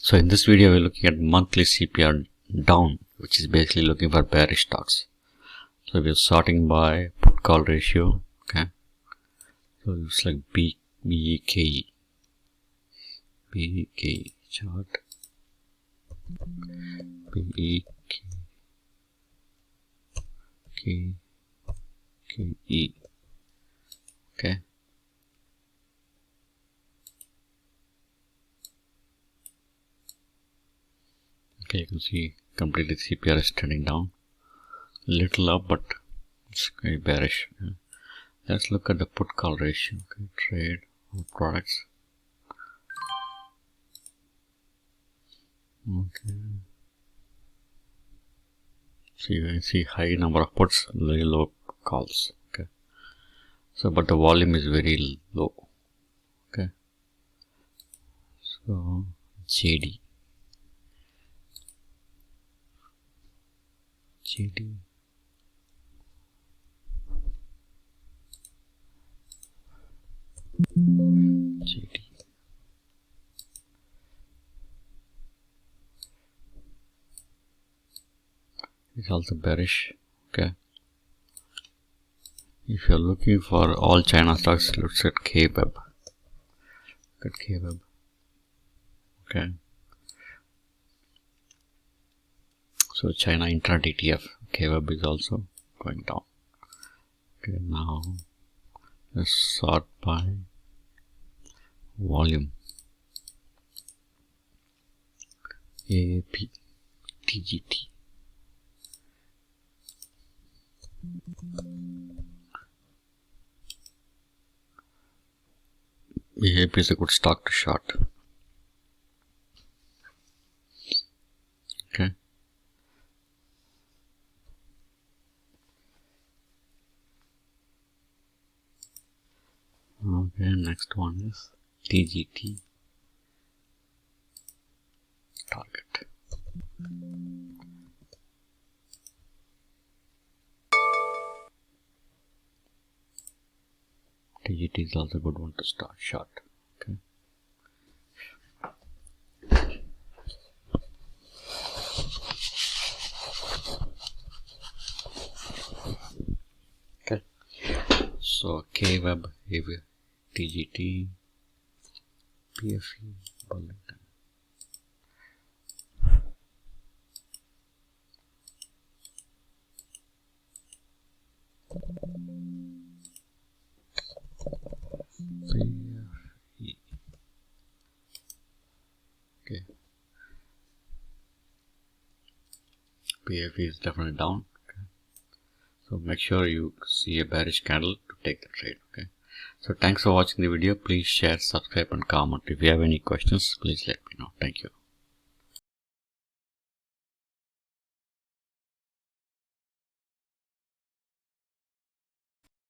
So in this video we're looking at monthly CPR down, which is basically looking for bearish stocks. So we're sorting by put call ratio. Okay, so it's like BEK chart, BEK KE. Okay, you can see completely CPR is trending down, little up, but it's very bearish. Yeah. Let's look at the put call ratio. Okay, trade products. Okay, so you can see high number of puts, very low calls. Okay, so but the volume is very low. Okay, so JD. It's also bearish. Okay, if you're looking for all China stocks, let's at KWeb. Look at KWeb. Okay, so China intra ETF KWeb is also going down. Okay, now let's sort by volume. AAP, TGT. AAP is a good stock to short. Okay. Okay, next one is TGT target. TGT is also a good one to start short. Okay. Okay. So KWeb, TGT, PFE, Burlington. Okay, PFE is definitely down. Okay, so make sure you see a bearish candle to take the trade. Okay, so thanks for watching the video. Please share, subscribe and comment. If you have any questions, please let me know. Thank you.